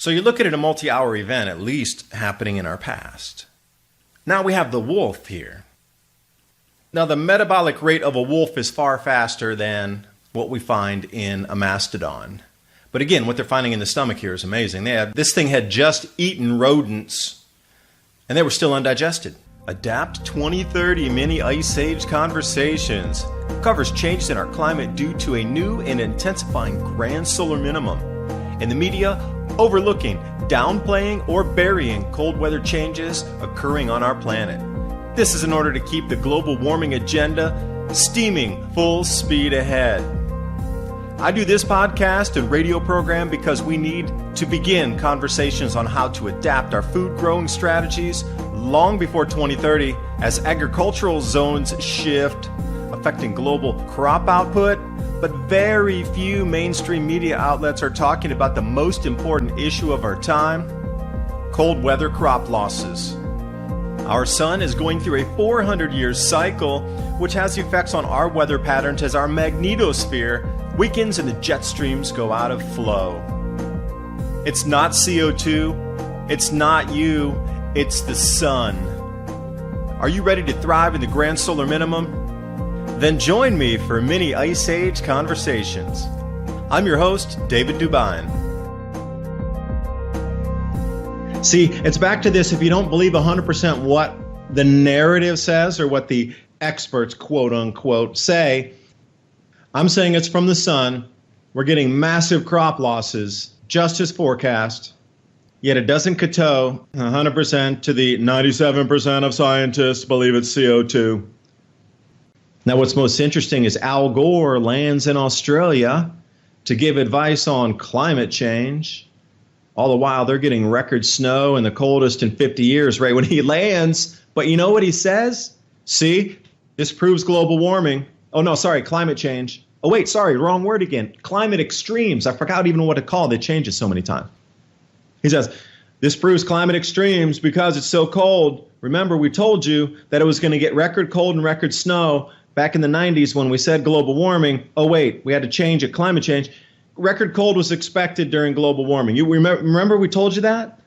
So you look at it, a multi-hour event, at least happening in our past. Now we have the wolf here. Now the metabolic rate of a wolf is far faster than what we find in a mastodon. But again, what they're finding in the stomach here is amazing. This thing had just eaten rodents, and they were still undigested. Adapt 2030 Mini Ice Age Conversations covers changes in our climate due to a new and intensifying grand solar minimum. In the media, overlooking, downplaying, or burying cold weather changes occurring on our planet. This is in order to keep the global warming agenda steaming full speed ahead. I do this podcast and radio program because we need to begin conversations on how to adapt our food growing strategies long before 2030 as agricultural zones shift, affecting global crop output. But very few mainstream media outlets are talking about the most important issue of our time: cold weather crop losses. Our sun is going through a 400-year cycle, which has effects on our weather patterns as our magnetosphere weakens and the jet streams go out of flow. It's not CO2, it's not you, it's the sun. Are you ready to thrive in the grand solar minimum? Then join me for Mini Ice Age Conversations. I'm your host, David Dubine. See, it's back to this: if you don't believe 100% what the narrative says or what the experts, quote unquote, say, I'm saying it's from the sun. We're getting massive crop losses, just as forecast. Yet it doesn't kowtow 100% to the 97% of scientists believe it's CO2. Now, what's most interesting is Al Gore lands in Australia to give advice on climate change. All the while, they're getting record snow and the coldest in 50 years right when he lands. But you know what he says? See, this proves global warming. Oh, no, sorry, climate change. Oh, wait, sorry, wrong word again. Climate extremes. I forgot even what to call it. They change it so many times. He says, this proves climate extremes because it's so cold. Remember, we told you that it was going to get record cold and record snow back in the 90s when we said global warming. Oh, wait, we had to change it, climate change. Record cold was expected during global warming. You remember we told you that?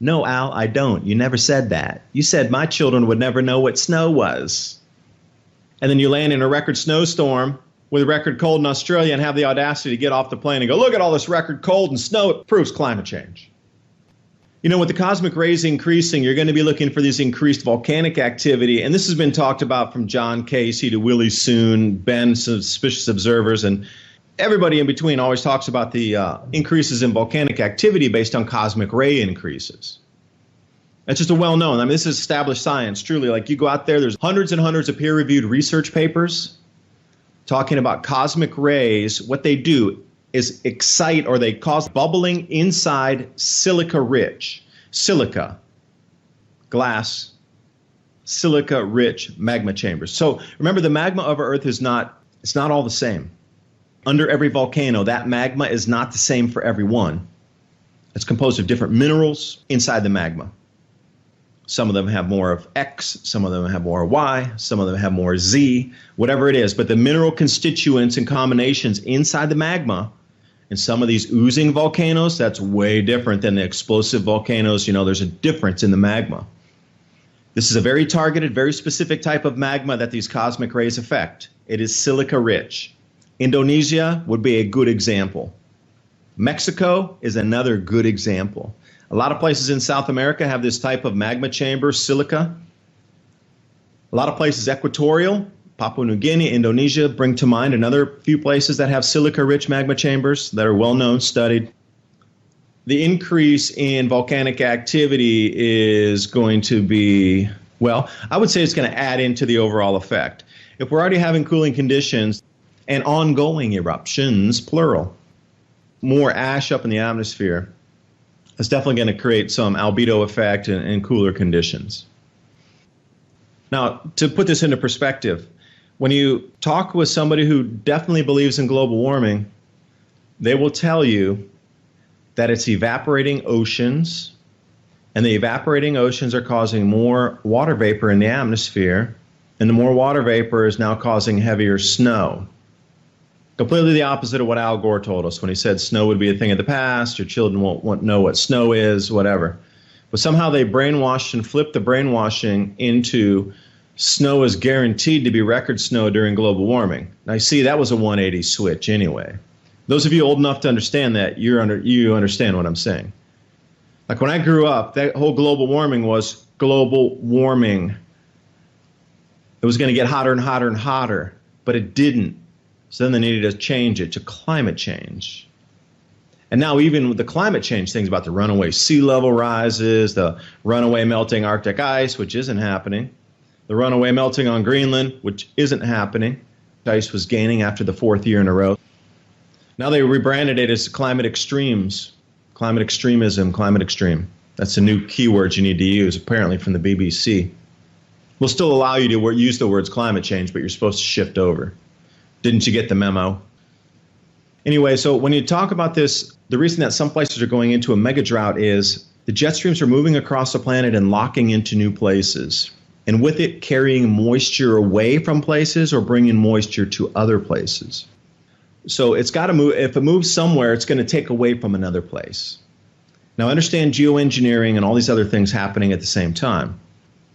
No, Al, I don't. You never said that. You said my children would never know what snow was. And then you land in a record snowstorm with record cold in Australia and have the audacity to get off the plane and go, look at all this record cold and snow. It proves climate change. You know, with the cosmic rays increasing, you're going to be looking for this increased volcanic activity. And this has been talked about from John Casey to Willie Soon, Ben, Suspicious Observers, and everybody in between always talks about the increases in volcanic activity based on cosmic ray increases. That's just a well-known. I mean, this is established science, truly. Like, you go out there, there's hundreds and hundreds of peer-reviewed research papers talking about cosmic rays. What they do is excite, or they cause bubbling inside silica-rich, glass, silica-rich magma chambers. So remember, the magma of our Earth it's not all the same. Under every volcano, that magma is not the same for every one. It's composed of different minerals inside the magma. Some of them have more of X, some of them have more Y, some of them have more Z, whatever it is. But the mineral constituents and combinations inside the magma, in some of these oozing volcanoes, that's way different than the explosive volcanoes. You know, there's a difference in the magma. This is a very targeted, very specific type of magma that these cosmic rays affect. It is silica-rich. Indonesia would be a good example. Mexico is another good example. A lot of places in South America have this type of magma chamber, silica. A lot of places equatorial, Papua New Guinea, Indonesia bring to mind another few places that have silica-rich magma chambers that are well-known, studied. The increase in volcanic activity is going to be, well, I would say it's going to add into the overall effect. If we're already having cooling conditions and ongoing eruptions, plural, more ash up in the atmosphere, it's definitely going to create some albedo effect and cooler conditions. Now, to put this into perspective, when you talk with somebody who definitely believes in global warming, they will tell you that it's evaporating oceans, and the evaporating oceans are causing more water vapor in the atmosphere, and the more water vapor is now causing heavier snow. Completely the opposite of what Al Gore told us when he said snow would be a thing of the past, your children won't know what snow is, whatever. But somehow they brainwashed and flipped the brainwashing into snow is guaranteed to be record snow during global warming. Now, you see, that was a 180 switch anyway. Those of you old enough to understand that, you understand what I'm saying. Like when I grew up, that whole global warming was global warming. It was going to get hotter and hotter and hotter, but it didn't. So then they needed to change it to climate change. And now even with the climate change things about the runaway sea level rises, the runaway melting Arctic ice, which isn't happening, the runaway melting on Greenland, which isn't happening. Ice was gaining after the 4th year in a row. Now they rebranded it as climate extremes, climate extremism, climate extreme. That's a new keyword you need to use, apparently from the BBC. We'll still allow you to use the words climate change, but you're supposed to shift over. Didn't you get the memo? Anyway, so when you talk about this, the reason that some places are going into a mega drought is the jet streams are moving across the planet and locking into new places. And with it, carrying moisture away from places or bringing moisture to other places. So it's got to move. If it moves somewhere, it's going to take away from another place. Now, I understand geoengineering and all these other things happening at the same time.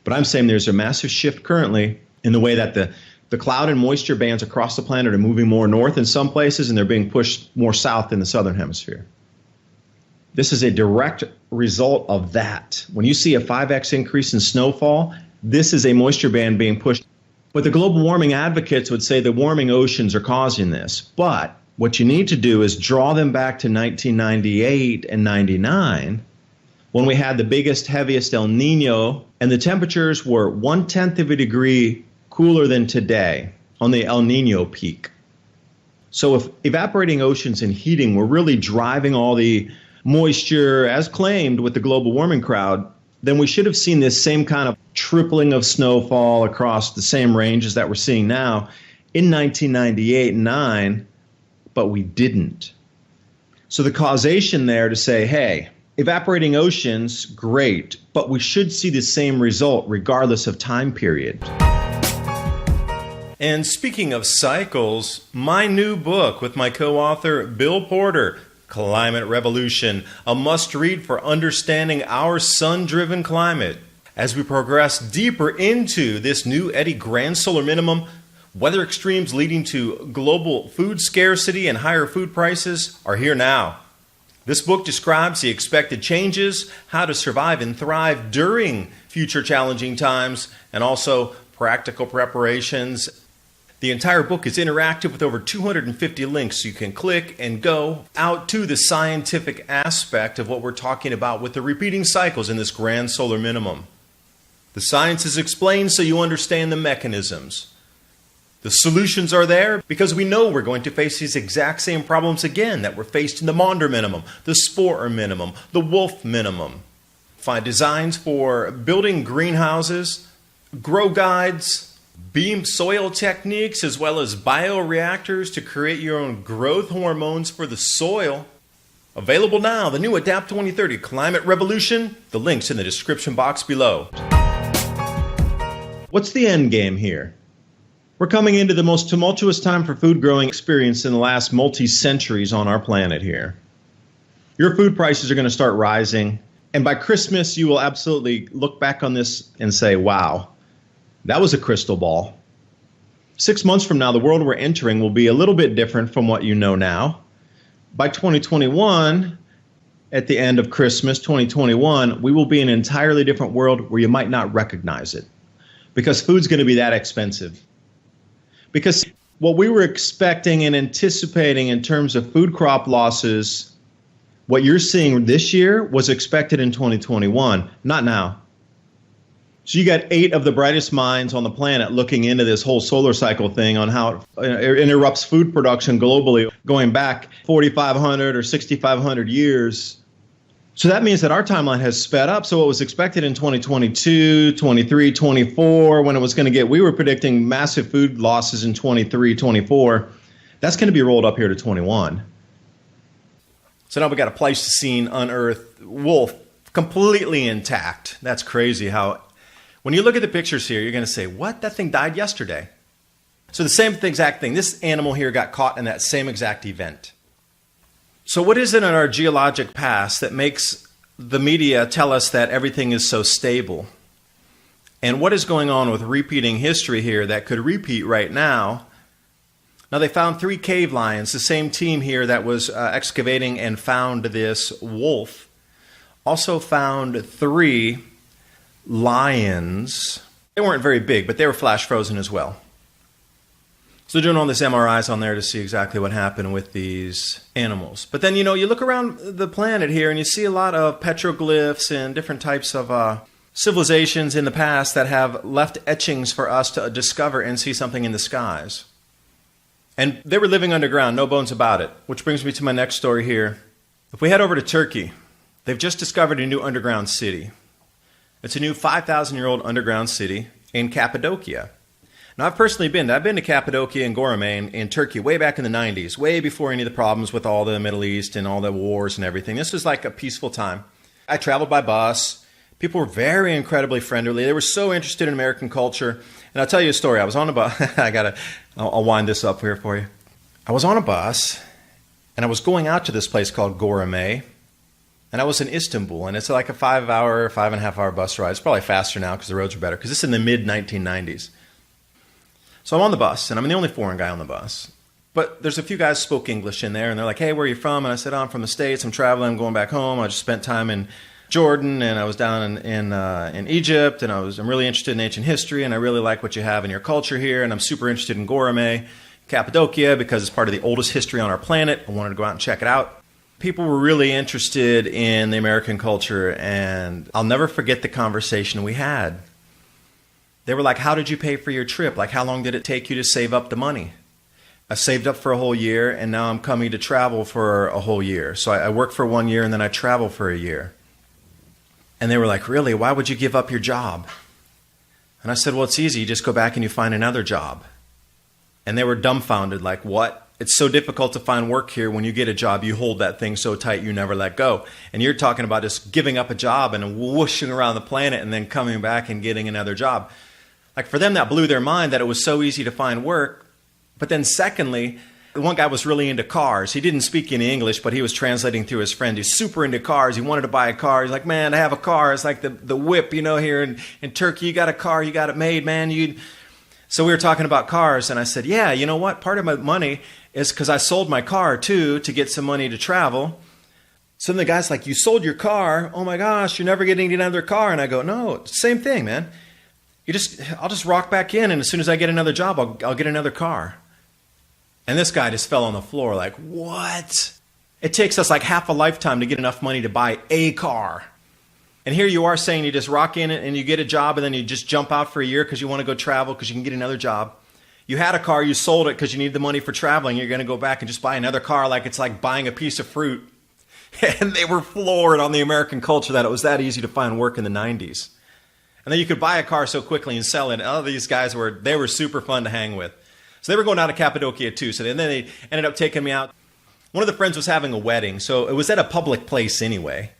But I'm saying there's a massive shift currently in the way that the cloud and moisture bands across the planet are moving more north in some places, and they're being pushed more south in the southern hemisphere. This is a direct result of that. When you see a 5x increase in snowfall, this is a moisture band being pushed. But the global warming advocates would say the warming oceans are causing this. But what you need to do is draw them back to 1998 and 99, when we had the biggest, heaviest El Nino, and the temperatures were 1/10 of a degree cooler than today on the El Nino peak. So if evaporating oceans and heating were really driving all the moisture as claimed with the global warming crowd, then we should have seen this same kind of tripling of snowfall across the same ranges that we're seeing now in 1998 and 9, but we didn't. So the causation there to say, hey, evaporating oceans, great, but we should see the same result regardless of time period. And speaking of cycles, my new book with my co-author Bill Porter, Climate Revolution, a must-read for understanding our sun-driven climate. As we progress deeper into this new Eddy grand solar minimum, weather extremes leading to global food scarcity and higher food prices are here now. This book describes the expected changes, how to survive and thrive during future challenging times, and also practical preparations. The entire book is interactive with over 250 links, so you can click and go out to the scientific aspect of what we're talking about with the repeating cycles in this grand solar minimum. The science is explained so you understand the mechanisms. The solutions are there because we know we're going to face these exact same problems again that were faced in the Maunder minimum, the Sporer minimum, the Wolf minimum. Find designs for building greenhouses, grow guides, beam soil techniques, as well as bioreactors to create your own growth hormones for the soil. Available now, the new Adapt 2030 Climate Revolution. The link's in the description box below. What's the end game here? We're coming into the most tumultuous time for food growing experience in the last multi-centuries on our planet here. Your food prices are going to start rising, and by Christmas you will absolutely look back on this and say, wow, that was a crystal ball. 6 months from now, the world we're entering will be a little bit different from what you know now. By 2021, at the end of Christmas 2021, we will be in an entirely different world where you might not recognize it, because food's going to be that expensive. Because what we were expecting and anticipating in terms of food crop losses, what you're seeing this year was expected in 2021, not now. So you got 8 of the brightest minds on the planet looking into this whole solar cycle thing on how it interrupts food production globally going back 4,500 or 6,500 years. So that means that our timeline has sped up. So what was expected in 2022, 23, 24, when it was going to get, we were predicting massive food losses in 23, 24. That's going to be rolled up here to 21. So now we got a Pleistocene unearthed wolf completely intact. That's crazy how, when you look at the pictures here, you're going to say, what? That thing died yesterday. So the same exact thing. This animal here got caught in that same exact event. So what is it in our geologic past that makes the media tell us that everything is so stable? And what is going on with repeating history here that could repeat right now? Now, they found 3 cave lions. The same team here that was excavating and found this wolf also found 3 lions. They weren't very big, but they were flash frozen as well. So they're doing all this MRIs on there to see exactly what happened with these animals. But then, you look around the planet here and you see a lot of petroglyphs and different types of civilizations in the past that have left etchings for us to discover and see something in the skies. And they were living underground, no bones about it, which brings me to my next story here. If we head over to Turkey, they've just discovered a new underground city. It's a new 5,000-year-old underground city in Cappadocia. Now, I've personally been to Cappadocia and Goreme in Turkey way back in the 90s, way before any of the problems with all the Middle East and all the wars and everything. This was like a peaceful time. I traveled by bus. People were very incredibly friendly. They were so interested in American culture. And I'll tell you a story. I was on a bus. I'll wind this up here for you. I was on a bus, and I was going out to this place called Goreme, and I was in Istanbul, and it's like a 5.5-hour bus ride. It's probably faster now because the roads are better, because it's in the mid-1990s. So I'm on the bus, and I'm the only foreign guy on the bus. But there's a few guys who spoke English in there, and they're like, hey, where are you from? And I said, oh, I'm from the States. I'm traveling. I'm going back home. I just spent time in Jordan, and I was down in Egypt, and I'm really interested in ancient history, and I really like what you have in your culture here, and I'm super interested in Goreme, Cappadocia, because it's part of the oldest history on our planet. I wanted to go out and check it out. People were really interested in the American culture, and I'll never forget the conversation we had. They were like, how did you pay for your trip? Like, how long did it take you to save up the money? I saved up for a whole year, and now I'm coming to travel for a whole year. So I work for 1 year, and then I travel for a year. And they were like, really? Why would you give up your job? And I said, well, it's easy. You just go back and you find another job. And they were dumbfounded, like, what? It's so difficult to find work here. When you get a job, you hold that thing so tight you never let go. And you're talking about just giving up a job and whooshing around the planet and then coming back and getting another job. Like, for them, that blew their mind that it was so easy to find work. But then secondly, one guy was really into cars. He didn't speak any English, but he was translating through his friend. He's super into cars. He wanted to buy a car. He's like, man, I have a car. It's like the whip, here in Turkey. You got a car. You got it made, man. So we were talking about cars, and I said, yeah, you know what? Part of my money is because I sold my car, too, to get some money to travel. So then the guy's like, you sold your car? Oh, my gosh, you're never getting another car. And I go, no, same thing, man. I'll just rock back in, and as soon as I get another job, I'll get another car. And this guy just fell on the floor like, what? It takes us like half a lifetime to get enough money to buy a car. And here you are saying you just rock in it and you get a job and then you just jump out for a year because you want to go travel because you can get another job. You had a car, you sold it because you need the money for traveling. You're going to go back and just buy another car like it's like buying a piece of fruit. And they were floored on the American culture that it was that easy to find work in the 90s. And then you could buy a car so quickly and sell it. All these guys were super fun to hang with. So they were going down to Cappadocia too. So then they ended up taking me out. One of the friends was having a wedding. So it was at a public place anyway.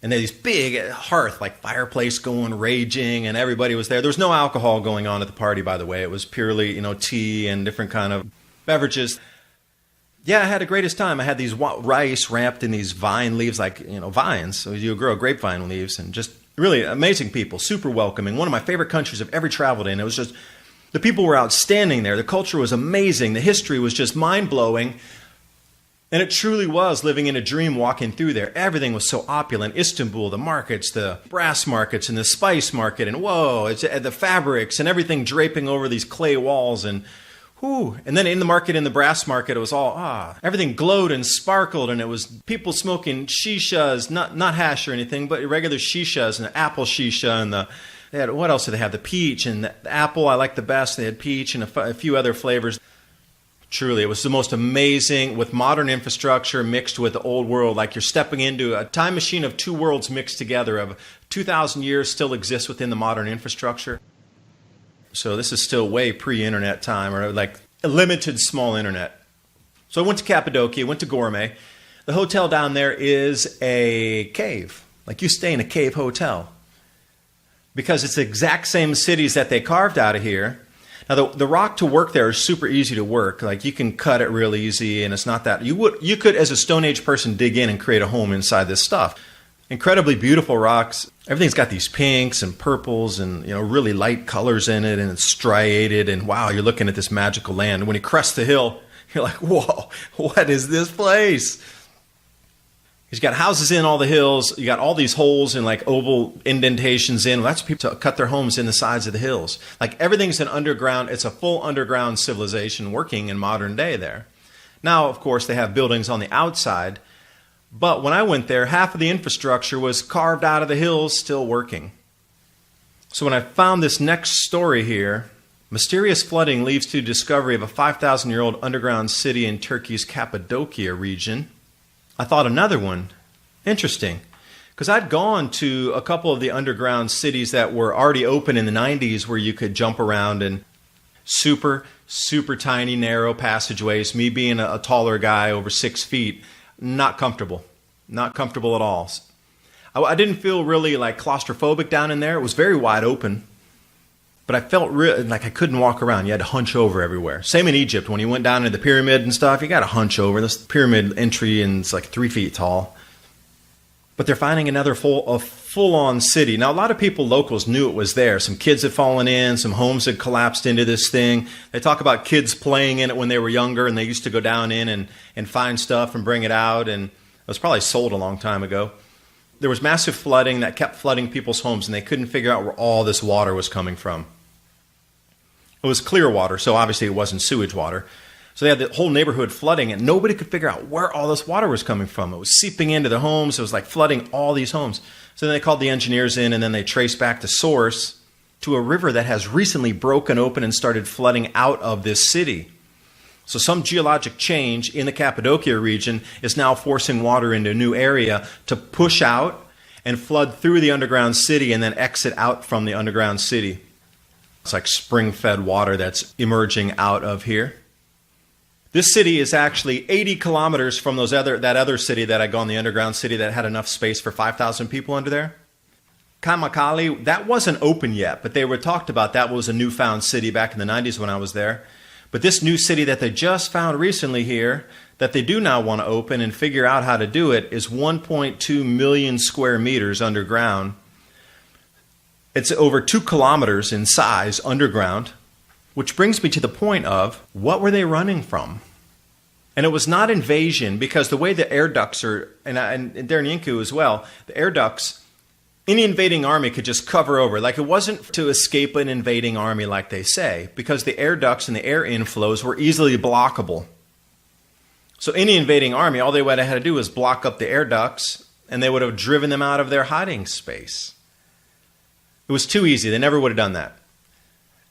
And they had this big hearth, like fireplace going, raging, and everybody was there. There was no alcohol going on at the party, by the way. It was purely, tea and different kind of beverages. Yeah, I had the greatest time. I had these rice wrapped in these vine leaves, like, vines. So you grow grapevine leaves, and just really amazing people, super welcoming. One of my favorite countries I've ever traveled in. It was just, the people were outstanding there. The culture was amazing. The history was just mind-blowing. And it truly was living in a dream walking through there. Everything was so opulent. Istanbul, the markets, the brass markets, and the spice market, and whoa, it's the fabrics and everything draping over these clay walls, and whoo. And then in the market, in the brass market, it was all, everything glowed and sparkled, and it was people smoking shishas, not hash or anything, but regular shishas, and the apple shisha, and they had, what else did they have? The peach, and the apple I liked the best. They had peach and a few other flavors. Truly, it was the most amazing, with modern infrastructure mixed with the old world, like you're stepping into a time machine of two worlds mixed together, of 2,000 years still exists within the modern infrastructure. So this is still way pre-internet time, or like a limited small internet. So I went to Cappadocia, went to Goreme. The hotel down there is a cave. Like you stay in a cave hotel. Because it's the exact same cities that they carved out of here. Now, the rock to work there is super easy to work. Like, you can cut it real easy, and it's not that. You could, as a Stone Age person, dig in and create a home inside this stuff. Incredibly beautiful rocks. Everything's got these pinks and purples and, really light colors in it, and it's striated, and wow, you're looking at this magical land. And when you crest the hill, you're like, whoa, what is this place? He's got houses in all the hills. You got all these holes and like oval indentations in. Well, that's people to cut their homes in the sides of the hills. Like, everything's an underground. It's a full underground civilization working in modern day there. Now, of course, they have buildings on the outside. But when I went there, half of the infrastructure was carved out of the hills, still working. So when I found this next story here, mysterious flooding leads to discovery of a 5,000-year-old underground city in Turkey's Cappadocia region, I thought another one, interesting, because I'd gone to a couple of the underground cities that were already open in the 90s where you could jump around in super, super tiny, narrow passageways. Me being a taller guy, over 6 feet, not comfortable. Not comfortable at all. I didn't feel really like claustrophobic down in there. It was very wide open. But I felt like I couldn't walk around. You had to hunch over everywhere. Same in Egypt. When you went down to the pyramid and stuff, you got to hunch over. This pyramid entry, and it's like 3 feet tall. But they're finding another full-on city. Now, a lot of people, locals, knew it was there. Some kids had fallen in. Some homes had collapsed into this thing. They talk about kids playing in it when they were younger, and they used to go down in and find stuff and bring it out. And it was probably sold a long time ago. There was massive flooding that kept flooding people's homes, and they couldn't figure out where all this water was coming from. It was clear water, so obviously it wasn't sewage water. So they had the whole neighborhood flooding, and nobody could figure out where all this water was coming from. It was seeping into the homes. It was like flooding all these homes. So then they called the engineers in, and then they traced back the source to a river that has recently broken open and started flooding out of this city. So some geologic change in the Cappadocia region is now forcing water into a new area to push out and flood through the underground city and then exit out from the underground city. It's like spring-fed water that's emerging out of here. This city is actually 80 kilometers from that other city that I gone, the underground city that had enough space for 5,000 people under there. Kamakali, that wasn't open yet, but they were talked about. That was a newfound city back in the 90s when I was there. But this new city that they just found recently here, that they do now want to open and figure out how to do it, is 1.2 million square meters underground. It's over 2 kilometers in size underground, which brings me to the point of, what were they running from? And it was not invasion, because the way the air ducts are, and there in Yinku as well, the air ducts, any invading army could just cover over. Like, it wasn't to escape an invading army like they say, because the air ducts and the air inflows were easily blockable. So any invading army, all they would have had to do was block up the air ducts, and they would have driven them out of their hiding space. It was too easy. They never would have done that.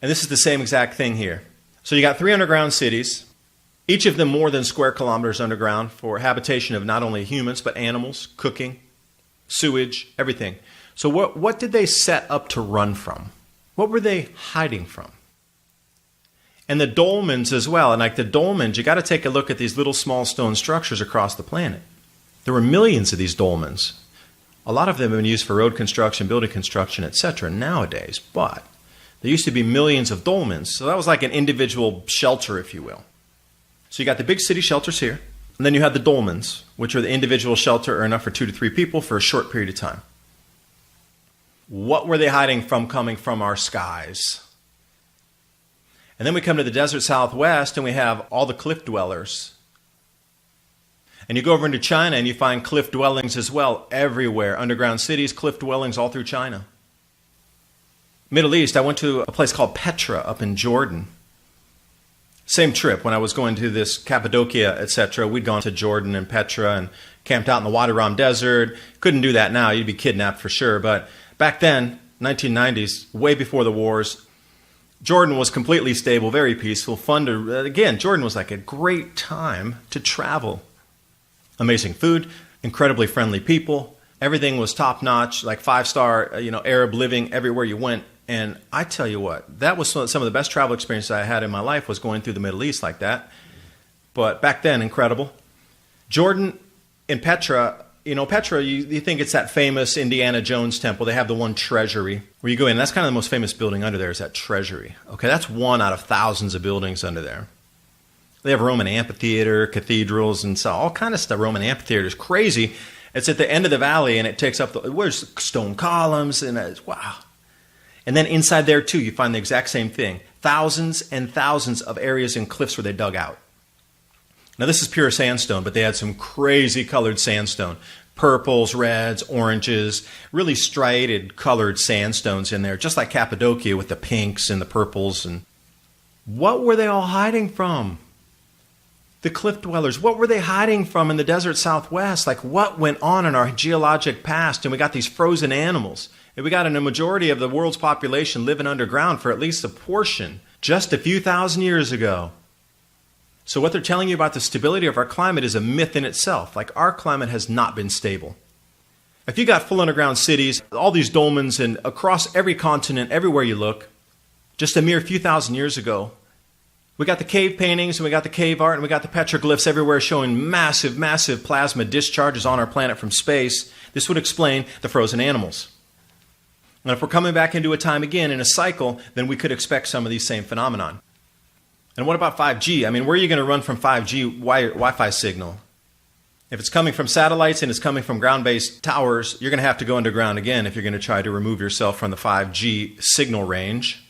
And this is the same exact thing here. So you got 3 underground cities, each of them more than square kilometers underground for habitation of not only humans, but animals, cooking, sewage, everything. So what did they set up to run from? What were they hiding from? And the dolmens as well. And like the dolmens, you got to take a look at these little small stone structures across the planet. There were millions of these dolmens. A lot of them have been used for road construction, building construction, etc. nowadays, but there used to be millions of dolmens. So that was like an individual shelter, if you will. So you got the big city shelters here, and then you had the dolmens, which are the individual shelter or enough for 2 to 3 people for a short period of time. What were they hiding from coming from our skies? And then we come to the desert southwest, and we have all the cliff dwellers. And you go over into China and you find cliff dwellings as well everywhere. Underground cities, cliff dwellings all through China. Middle East, I went to a place called Petra up in Jordan. Same trip when I was going to this Cappadocia, etc. We'd gone to Jordan and Petra and camped out in the Wadi Rum Desert. Couldn't do that now. You'd be kidnapped for sure. But back then, 1990s, way before the wars, Jordan was completely stable, very peaceful, fun to... Again, Jordan was like a great time to travel. Amazing food, incredibly friendly people. Everything was top-notch, like 5-star, Arab living everywhere you went. And I tell you what, that was some of the best travel experiences I had in my life, was going through the Middle East like that. But back then, incredible. Jordan, in Petra, Petra, you think it's that famous Indiana Jones temple. They have the one treasury where you go in. That's kind of the most famous building under there is that treasury. Okay, that's one out of thousands of buildings under there. They have Roman amphitheater, cathedrals, and so all kind of stuff. Roman amphitheater is crazy. It's at the end of the valley, and it takes up where's stone columns, and it's, wow. And then inside there, too, you find the exact same thing. Thousands and thousands of areas and cliffs where they dug out. Now, this is pure sandstone, but they had some crazy colored sandstone. Purples, reds, oranges, really striated colored sandstones in there, just like Cappadocia with the pinks and the purples. And what were they all hiding from? The cliff dwellers, what were they hiding from in the desert Southwest? Like, what went on in our geologic past? And we got these frozen animals. And we got a majority of the world's population living underground for at least a portion just a few thousand years ago. So what they're telling you about the stability of our climate is a myth in itself. Like, our climate has not been stable. If you got full underground cities, all these dolmens, and across every continent, everywhere you look, just a mere few thousand years ago, we got the cave paintings, and we got the cave art, and we got the petroglyphs everywhere showing massive, massive plasma discharges on our planet from space. This would explain the frozen animals. And if we're coming back into a time again in a cycle, then we could expect some of these same phenomenon. And what about 5G? I mean, where are you going to run from 5G Wi-Fi signal? If it's coming from satellites and it's coming from ground-based towers, you're going to have to go underground again if you're going to try to remove yourself from the 5G signal range.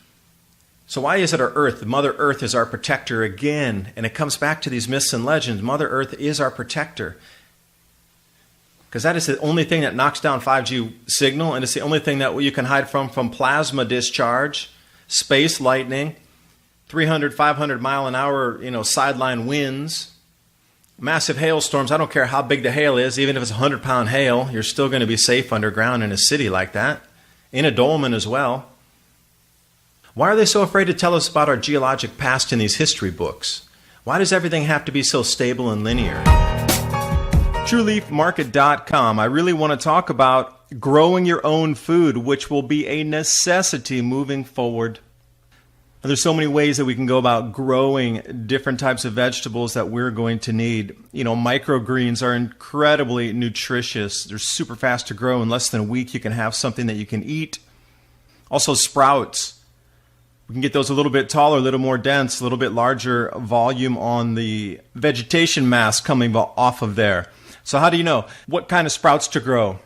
So why is it our Earth? Mother Earth is our protector again. And it comes back to these myths and legends. Mother Earth is our protector. Because that is the only thing that knocks down 5G signal, and it's the only thing that you can hide from plasma discharge, space lightning, 300, 500 mile an hour, sideline winds, massive hailstorms. I don't care how big the hail is, even if it's 100-pound hail, you're still going to be safe underground in a city like that, in a dolmen as well. Why are they so afraid to tell us about our geologic past in these history books? Why does everything have to be so stable and linear? TrueLeafMarket.com. I really want to talk about growing your own food, which will be a necessity moving forward. And there's so many ways that we can go about growing different types of vegetables that we're going to need. Microgreens are incredibly nutritious. They're super fast to grow. In less than a week, you can have something that you can eat. Also, sprouts. We can get those a little bit taller, a little more dense, a little bit larger volume on the vegetation mass coming off of there. So how do you know what kind of sprouts to grow?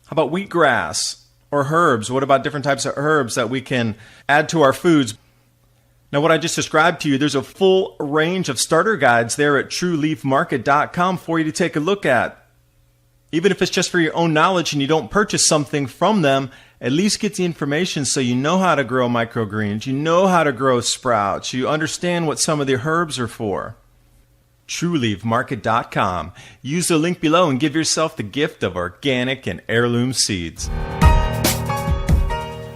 How about wheatgrass or herbs? What about different types of herbs that we can add to our foods? Now, what I just described to you, there's a full range of starter guides there at TrueLeafMarket.com for you to take a look at. Even if it's just for your own knowledge and you don't purchase something from them, at least get the information so you know how to grow microgreens, you know how to grow sprouts, you understand what some of the herbs are for. TrueLeafMarket.com. Use the link below and give yourself the gift of organic and heirloom seeds.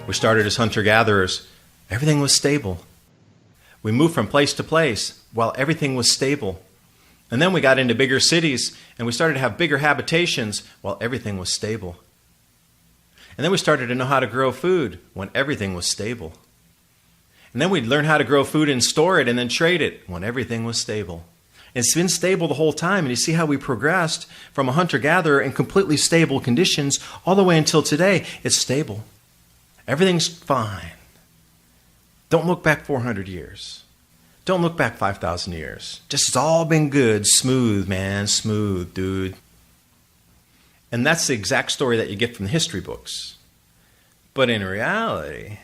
We started as hunter-gatherers. Everything was stable. We moved from place to place while everything was stable. And then we got into bigger cities and we started to have bigger habitations while everything was stable. And then we started to know how to grow food when everything was stable. And then we'd learn how to grow food and store it and then trade it when everything was stable. And it's been stable the whole time. And you see how we progressed from a hunter-gatherer in completely stable conditions all the way until today. It's stable. Everything's fine. Don't look back 400 years. Don't look back 5,000 years. Just it's all been good. Smooth, man. Smooth, dude. And that's the exact story that you get from the history books. But in reality,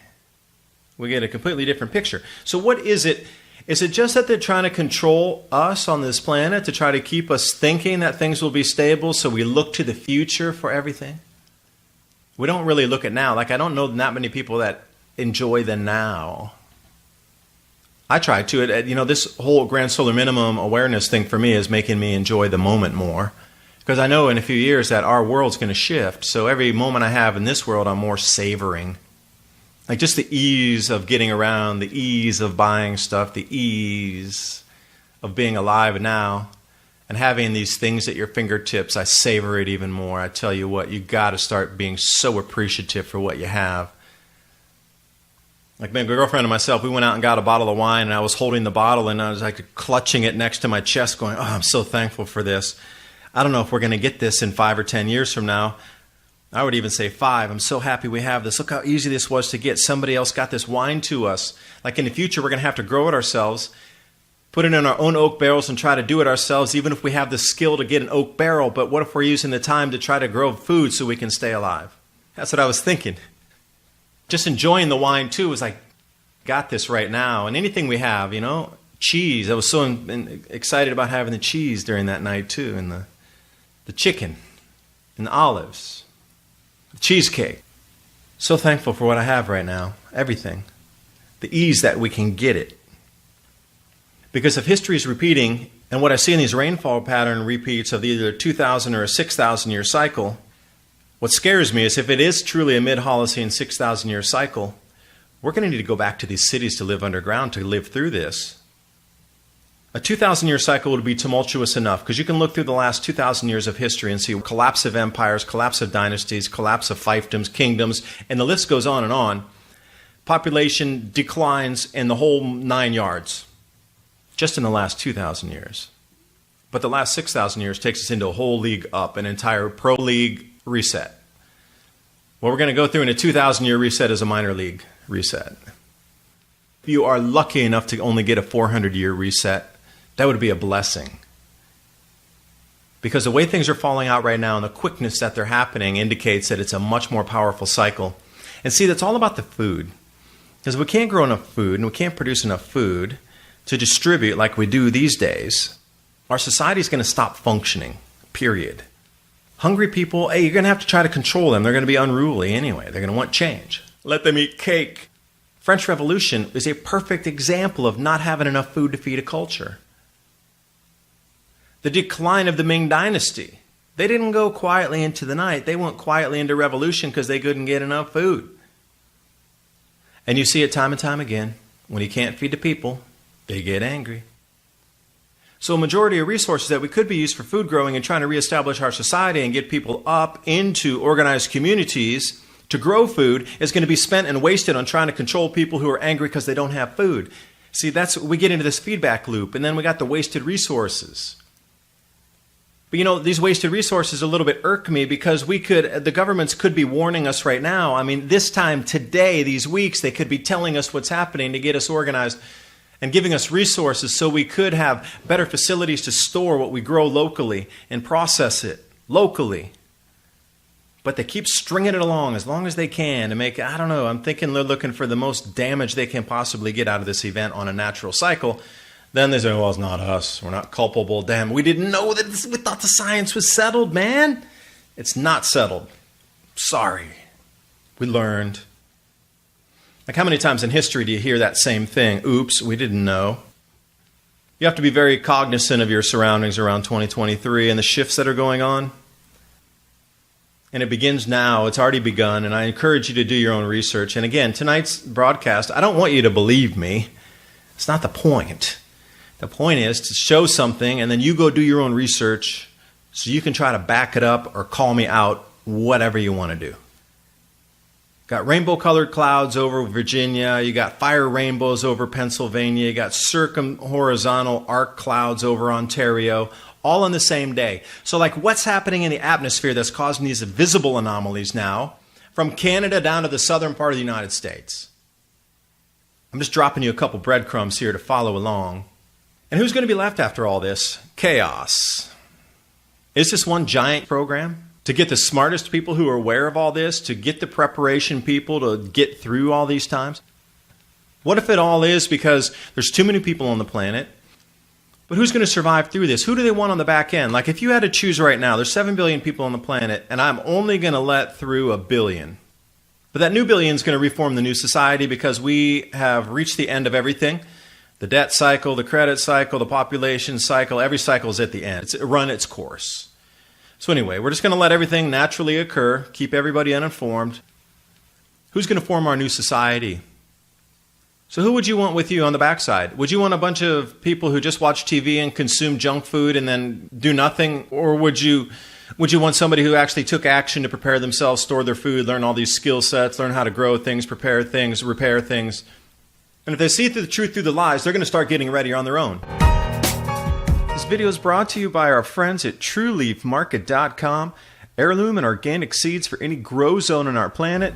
we get a completely different picture. So what is it? Is it just that they're trying to control us on this planet to try to keep us thinking that things will be stable so we look to the future for everything? We don't really look at now. Like, I don't know that many people that enjoy the now. I try to. This whole grand solar minimum awareness thing for me is making me enjoy the moment more. Because I know in a few years that our world's going to shift. So every moment I have in this world, I'm more savoring. Like just the ease of getting around, the ease of buying stuff, the ease of being alive now. And having these things at your fingertips, I savor it even more. I tell you what, you got to start being so appreciative for what you have. Like my girlfriend and myself, we went out and got a bottle of wine, and I was holding the bottle, and I was like clutching it next to my chest going, oh, I'm so thankful for this. I don't know if we're going to get this in 5 or 10 years from now. I would even say 5. I'm so happy we have this. Look how easy this was to get. Somebody else got this wine to us. Like in the future, we're going to have to grow it ourselves, put it in our own oak barrels and try to do it ourselves, even if we have the skill to get an oak barrel. But what if we're using the time to try to grow food so we can stay alive? That's what I was thinking. Just enjoying the wine too was like, got this right now. And anything we have, cheese. I was so excited about having the cheese during that night too, and the chicken and the olives, the cheesecake. So thankful for what I have right now. Everything. The ease that we can get it. Because if history is repeating, and what I see in these rainfall pattern repeats of either a 2,000 or a 6,000 year cycle, what scares me is if it is truly a mid-Holocene 6,000 year cycle, we're going to need to go back to these cities to live underground to live through this. A 2,000 year cycle would be tumultuous enough because you can look through the last 2,000 years of history and see collapse of empires, collapse of dynasties, collapse of fiefdoms, kingdoms, and the list goes on and on. Population declines in the whole 9 yards just in the last 2,000 years. But the last 6,000 years takes us into a whole league up, an entire pro league reset. What we're going to go through in a 2,000 year reset is a minor league reset. If you are lucky enough to only get a 400 year reset, that would be a blessing. Because the way things are falling out right now and the quickness that they're happening indicates that it's a much more powerful cycle. And see, that's all about the food. Because we can't grow enough food and we can't produce enough food to distribute like we do these days, our society is going to stop functioning, period. Hungry people, hey, you're going to have to try to control them. They're going to be unruly anyway. They're going to want change. Let them eat cake. French Revolution is a perfect example of not having enough food to feed a culture. The decline of the Ming Dynasty. They didn't go quietly into the night. They went quietly into revolution because they couldn't get enough food. And you see it time and time again. When you can't feed the people, they get angry. So a majority of resources that we could be used for food growing and trying to reestablish our society and get people up into organized communities to grow food is going to be spent and wasted on trying to control people who are angry because they don't have food. See, we get into this feedback loop, and then we got the wasted resources. But these wasted resources a little bit irk me because the governments could be warning us right now. I mean, this time, today, these weeks, they could be telling us what's happening to get us organized and giving us resources so we could have better facilities to store what we grow locally and process it locally. But they keep stringing it along as long as they can to make, I don't know, I'm thinking they're looking for the most damage they can possibly get out of this event on a natural cycle. Then they say, well, it's not us. We're not culpable. Damn, we didn't know that. We thought the science was settled, man. It's not settled. Sorry. We learned. Like how many times in history do you hear that same thing? Oops, we didn't know. You have to be very cognizant of your surroundings around 2023 and the shifts that are going on. And it begins now. It's already begun. And I encourage you to do your own research. And again, tonight's broadcast, I don't want you to believe me. It's not the point. The point is to show something and then you go do your own research so you can try to back it up or call me out, whatever you want to do. Got rainbow-colored clouds over Virginia. You got fire rainbows over Pennsylvania. You got circumhorizontal arc clouds over Ontario, all on the same day. So what's happening in the atmosphere that's causing these visible anomalies now from Canada down to the southern part of the United States? I'm just dropping you a couple breadcrumbs here to follow along. And who's going to be left after all this? Chaos. Is this one giant program to get the smartest people who are aware of all this, to get the preparation people to get through all these times? What if it all is because there's too many people on the planet? But who's going to survive through this? Who do they want on the back end? Like if you had to choose right now, there's 7 billion people on the planet, and I'm only going to let through 1 billion. But that new billion is going to reform the new society because we have reached the end of everything. The debt cycle, the credit cycle, the population cycle, every cycle is at the end. It's run its course. So anyway, we're just going to let everything naturally occur, keep everybody uninformed. Who's going to form our new society? So who would you want with you on the backside? Would you want a bunch of people who just watch TV and consume junk food and then do nothing? Or would you want somebody who actually took action to prepare themselves, store their food, learn all these skill sets, learn how to grow things, prepare things, repair things? And if they see through the truth through the lies, they're going to start getting ready on their own. This video is brought to you by our friends at TrueLeafMarket.com. Heirloom and organic seeds for any grow zone on our planet.